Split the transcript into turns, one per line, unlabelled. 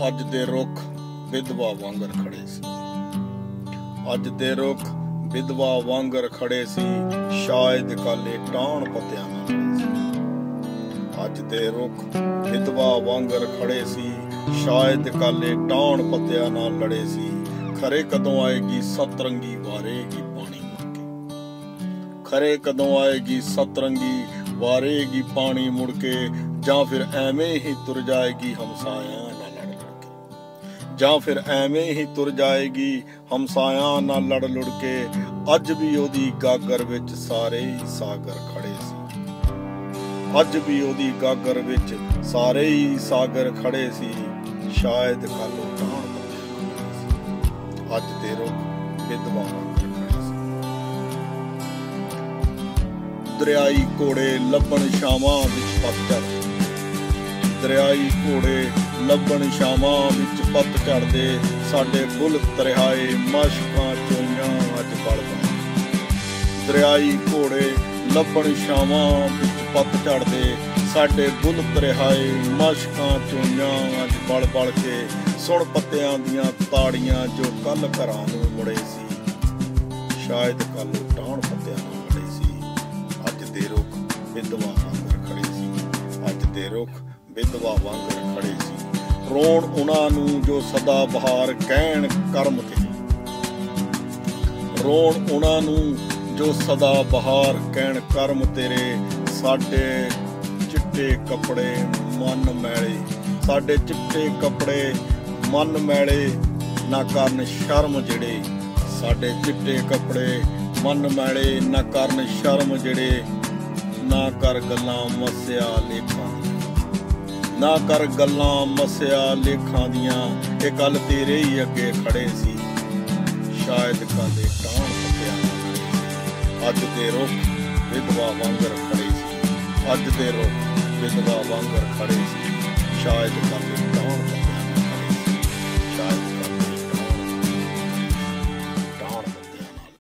ਅੱਜ ਦੇ ਰੁੱਖ ਵਿਧਵਾ ਵਾਂਗਰ ਖੜੇ ਸੀ। ਅੱਜ ਦੇ ਰੁੱਖ ਵਿਧਵਾ ਵਾਂਗਰ ਖੜੇ ਸੀ, ਸ਼ਾਇਦ ਕਾਲੇ ਟਾਹਣ ਪੱਤਿਆਂ ਨਾਲ ਖੜੇ ਸੀ। ਅੱਜ ਦੇ ਰੁੱਖ ਵਿਧਵਾ ਵਾਂਗਰ ਖੜੇ ਸੀ, ਸ਼ਾਇਦ ਕਾਲੇ ਟਾਹਣ ਪੱਤਿਆਂ ਨਾਲ ਲੜੇ ਸੀ। ਖਰੇ ਕਦੋਂ ਆਏਗੀ ਸਤਰੰਗੀ ਵਾਰੇਗੀ ਪਾਣੀ ਮੁੜ ਕੇ। ਖਰੇ ਕਦੋਂ ਆਏਗੀ ਸਤਰੰਗੀ ਵਾਰੇਗੀ ਪਾਣੀ ਮੁੜ ਕੇ, ਜਾਂ ਫਿਰ ਐਵੇਂ ਹੀ ਤੁਰ ਜਾਏਗੀ ਹਮਸਾਇਆਂ ਨਾਲ ਲੜ ਲੜ ਕੇ। ਜਾਂ ਫਿਰ ਐਵੇਂ ਹੀ ਤੁਰ ਜਾਏਗੀ ਹਮਸਾਇਆਂ ਨਾਲ ਲੜ ਲੜ ਕੇ। ਅੱਜ ਵੀ ਉਹਦੀ ਗਾਗਰ ਵਿੱਚ ਸਾਰੇ ਹੀ ਸਾਗਰ ਖੜੇ ਸੀ। ਅੱਜ ਵੀ ਉਹਦੀ ਗਾਗਰ ਵਿੱਚ ਸਾਰੇ ਹੀ ਸਾਗਰ ਖੜੇ ਸੀ, ਸ਼ਾਇਦ ਕੱਲ੍ਹ ਟਾਹਣ ਪੱਤਿਆਂ ਨਾਲ ਖੜੇ ਸੀ। ਅੱਜ ਦੇ ਰੁੱਖ ਵਿਧਵਾ ਵਾਂਗਰ ਖੜੇ ਸੀ। ਦਰਿਆਈ ਘੋੜੇ ਲੱਭਣ ਛਾਵਾਂ ਵਿੱਚ ਪਤਝੜ। ਦਰਿਆਈ ਘੋੜੇ ਲੱਭਣ ਛਾਵਾਂ ਵਿੱਚ ਪਤਝੜ ਦੇ, ਸਾਡੇ ਬੁੱਲ ਤਰਿਹਾਏ ਮਾਸ਼ਕਾਂ ਚੋਈਆਂ ਅੱਜ ਬਲ ਬਲ। ਦਰਿਆਈ ਘੋੜੇ ਲੱਭਣ ਛਾਵਾਂ ਵਿੱਚ ਪਤਝੜ ਦੇ, ਸਾਡੇ ਬੁੱਲ ਤਰਿਹਾਏ ਮਾਸ਼ਕਾਂ ਚੋਈਆਂ ਅੱਜ ਬਲ ਬਲ ਕੇ। ਸੁਣ ਪੱਤਿਆਂ ਦੀਆਂ ਤਾੜੀਆਂ ਜੋ ਕੱਲ ਘਰਾਂ ਨੂੰ ਮੁੜੇ ਸੀ, ਸ਼ਾਇਦ ਕੱਲ ਟਾਹਣ ਪੱਤਿਆਂ ਨਾਲ ਲੜੇ ਸੀ। ਅੱਜ ਦੇ ਰੁੱਖ ਵਿਧਵਾ ਵਾਂਗਰ ਖੜੇ ਸੀ। ਅੱਜ ਦੇ ਰੁੱਖ ਵਿਧਵਾ ਵਾਂਗਰ ਖੜੇ ਸੀ। ਰੋਣ ਉਹਨਾਂ ਨੂੰ ਜੋ ਸਦਾ ਬਹਾਰ ਕਹਿਣ ਕਰਮ ਤੇ। ਰੋਣ ਉਹਨਾਂ ਨੂੰ ਜੋ ਸਦਾ ਬਹਾਰ ਕਹਿਣ ਕਰਮ ਤੇਰੇ। ਸਾਡੇ ਚਿੱਟੇ ਕੱਪੜੇ ਮਨ ਮੈਲੇ, ਸਾਡੇ ਚਿੱਟੇ ਕੱਪੜੇ ਮਨ ਮੈਲੇ ਨਾ ਕਰਨ ਸ਼ਰਮ ਜਿਹੜੇ। ਸਾਡੇ ਚਿੱਟੇ ਕੱਪੜੇ ਮਨ ਮੈਲੇ ਨਾ ਕਰਨ ਸ਼ਰਮ ਜਿਹੜੇ। ਨਾ ਕਰ ਗੱਲਾਂ ਮੱਸਿਆ ਲੇਖਾਂ ਦੀਆਂ, ਨਾ ਕਰ ਗੱਲਾਂ ਮੱਸਿਆ ਲੇਖਾਂ ਦੀਆਂ। ਇਹ ਕੱਲ ਤੇਰੇ ਹੀ ਅੱਗੇ ਖੜੇ ਸੀ, ਸ਼ਾਇਦ ਕਾਲੇ ਟਾਹਣ ਪੱਤਿਆਂ ਨਾਲ ਖੜੇ ਸੀ। ਅੱਜ ਦੇ ਰੁੱਖ ਵਿਧਵਾ ਵਾਂਗਰ ਖੜੇ ਸੀ। ਅੱਜ ਦੇ ਰੁੱਖ ਵਿਧਵਾ ਵਾਂਗਰ ਖੜੇ ਸੀ, ਸ਼ਾਇਦ ਕਾਲੇ